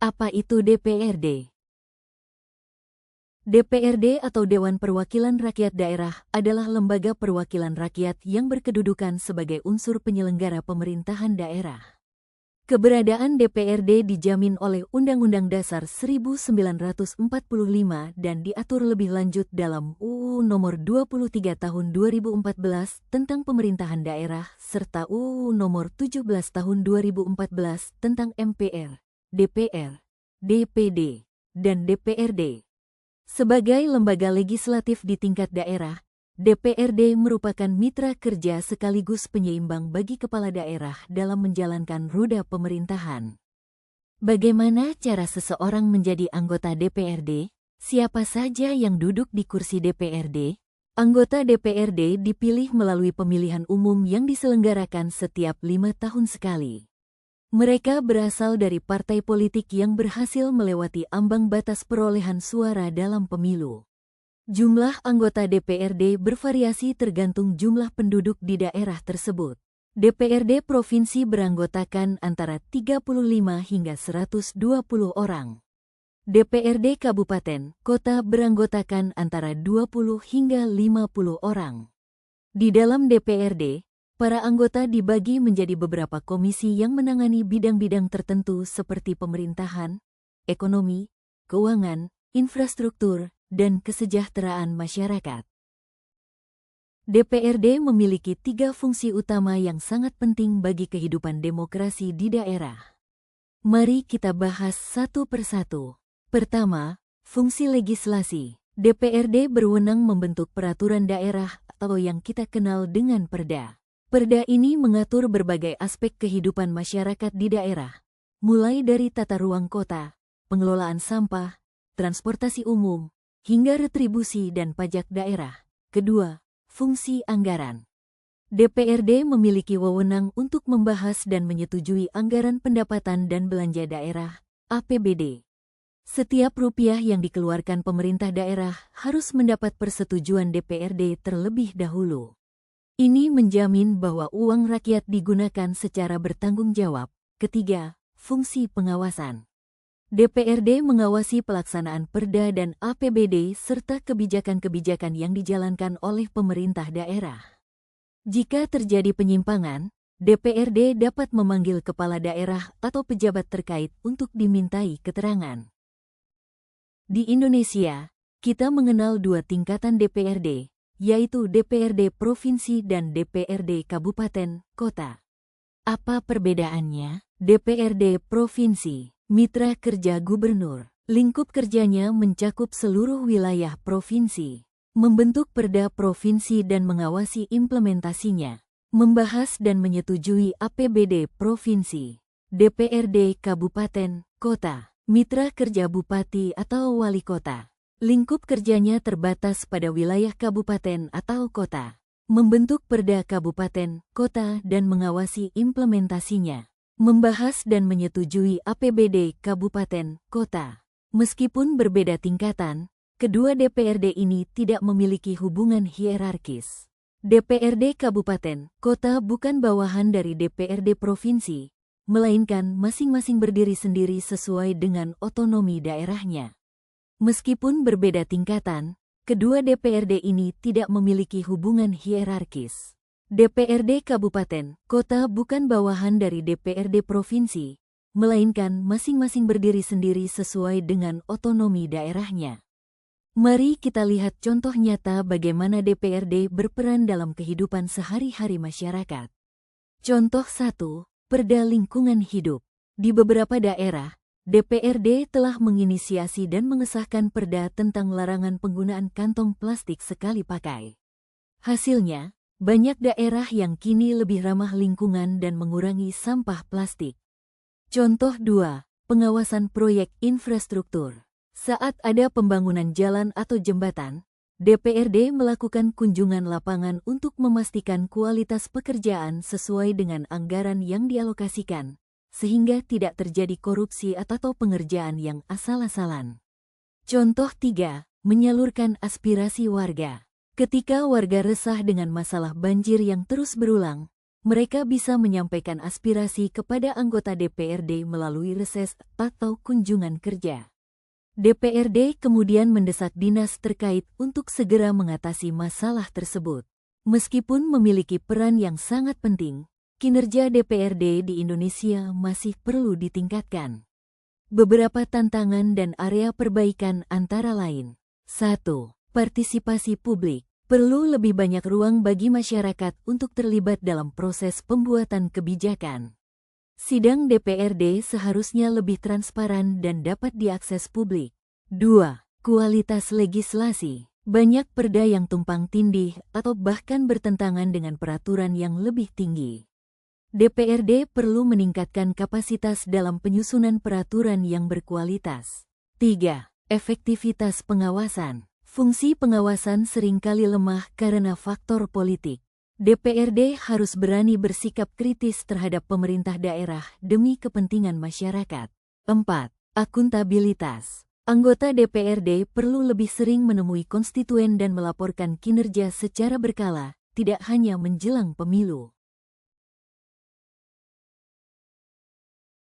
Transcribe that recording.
Apa itu DPRD? DPRD atau Dewan Perwakilan Rakyat Daerah adalah lembaga perwakilan rakyat yang berkedudukan sebagai unsur penyelenggara pemerintahan daerah. Keberadaan DPRD dijamin oleh Undang-Undang Dasar 1945 dan diatur lebih lanjut dalam UU Nomor 23 Tahun 2014 tentang Pemerintahan Daerah serta UU Nomor 17 Tahun 2014 tentang MPR, DPR, DPD, dan DPRD. Sebagai lembaga legislatif di tingkat daerah, DPRD merupakan mitra kerja sekaligus penyeimbang bagi kepala daerah dalam menjalankan roda pemerintahan. Bagaimana cara seseorang menjadi anggota DPRD? Siapa saja yang duduk di kursi DPRD? Anggota DPRD dipilih melalui pemilihan umum yang diselenggarakan setiap 5 tahun sekali. Mereka berasal dari partai politik yang berhasil melewati ambang batas perolehan suara dalam pemilu. Jumlah anggota DPRD bervariasi tergantung jumlah penduduk di daerah tersebut. DPRD provinsi beranggotakan antara 35 hingga 120 orang. DPRD kabupaten, kota beranggotakan antara 20 hingga 50 orang. Di dalam DPRD, para anggota dibagi menjadi beberapa komisi yang menangani bidang-bidang tertentu seperti pemerintahan, ekonomi, keuangan, infrastruktur, dan kesejahteraan masyarakat. DPRD memiliki 3 fungsi utama yang sangat penting bagi kehidupan demokrasi di daerah. Mari kita bahas satu persatu. Pertama, fungsi legislasi. DPRD berwenang membentuk peraturan daerah atau yang kita kenal dengan Perda. Perda ini mengatur berbagai aspek kehidupan masyarakat di daerah, mulai dari tata ruang kota, pengelolaan sampah, transportasi umum, hingga retribusi dan pajak daerah. Kedua, fungsi anggaran. DPRD memiliki wewenang untuk membahas dan menyetujui anggaran pendapatan dan belanja daerah, APBD. Setiap rupiah yang dikeluarkan pemerintah daerah harus mendapat persetujuan DPRD terlebih dahulu. Ini menjamin bahwa uang rakyat digunakan secara bertanggung jawab. Ketiga, fungsi pengawasan. DPRD mengawasi pelaksanaan Perda dan APBD serta kebijakan-kebijakan yang dijalankan oleh pemerintah daerah. Jika terjadi penyimpangan, DPRD dapat memanggil kepala daerah atau pejabat terkait untuk dimintai keterangan. Di Indonesia, kita mengenal 2 tingkatan DPRD, yaitu DPRD Provinsi dan DPRD Kabupaten, Kota. Apa perbedaannya? DPRD Provinsi, mitra kerja gubernur. Lingkup kerjanya mencakup seluruh wilayah provinsi. Membentuk perda provinsi dan mengawasi implementasinya. Membahas dan menyetujui APBD provinsi. DPRD Kabupaten, Kota. Mitra kerja bupati atau wali kota. Lingkup kerjanya terbatas pada wilayah kabupaten atau kota. Membentuk perda kabupaten, kota dan mengawasi implementasinya. Membahas dan menyetujui APBD kabupaten, kota. Meskipun berbeda tingkatan, kedua DPRD ini tidak memiliki hubungan hierarkis. DPRD kabupaten, kota bukan bawahan dari DPRD provinsi, melainkan masing-masing berdiri sendiri sesuai dengan otonomi daerahnya. Meskipun berbeda tingkatan, kedua DPRD ini tidak memiliki hubungan hierarkis. DPRD kabupaten, kota bukan bawahan dari DPRD provinsi, melainkan masing-masing berdiri sendiri sesuai dengan otonomi daerahnya. Mari kita lihat contoh nyata bagaimana DPRD berperan dalam kehidupan sehari-hari masyarakat. Contoh 1. Perda lingkungan hidup. Di beberapa daerah, DPRD telah menginisiasi dan mengesahkan perda tentang larangan penggunaan kantong plastik sekali pakai. Hasilnya, banyak daerah yang kini lebih ramah lingkungan dan mengurangi sampah plastik. Contoh 2. Pengawasan proyek infrastruktur. Saat ada pembangunan jalan atau jembatan, DPRD melakukan kunjungan lapangan untuk memastikan kualitas pekerjaan sesuai dengan anggaran yang dialokasikan, sehingga tidak terjadi korupsi atau pengerjaan yang asal-asalan. Contoh 3. Menyalurkan aspirasi warga. Ketika warga resah dengan masalah banjir yang terus berulang, Mereka bisa menyampaikan aspirasi kepada anggota DPRD melalui reses atau kunjungan kerja. DPRD kemudian mendesak dinas terkait untuk segera mengatasi masalah tersebut. Meskipun memiliki peran yang sangat penting, kinerja DPRD di Indonesia masih perlu ditingkatkan. Beberapa tantangan dan area perbaikan antara lain. 1. Partisipasi publik. Perlu lebih banyak ruang bagi masyarakat untuk terlibat dalam proses pembuatan kebijakan. Sidang DPRD seharusnya lebih transparan dan dapat diakses publik. 2. Kualitas legislasi. Banyak perda yang tumpang tindih atau bahkan bertentangan dengan peraturan yang lebih tinggi. DPRD perlu meningkatkan kapasitas dalam penyusunan peraturan yang berkualitas. 3. Efektivitas pengawasan. Fungsi pengawasan seringkali lemah karena faktor politik. DPRD harus berani bersikap kritis terhadap pemerintah daerah demi kepentingan masyarakat. 4. Akuntabilitas. Anggota DPRD perlu lebih sering menemui konstituen dan melaporkan kinerja secara berkala, tidak hanya menjelang pemilu.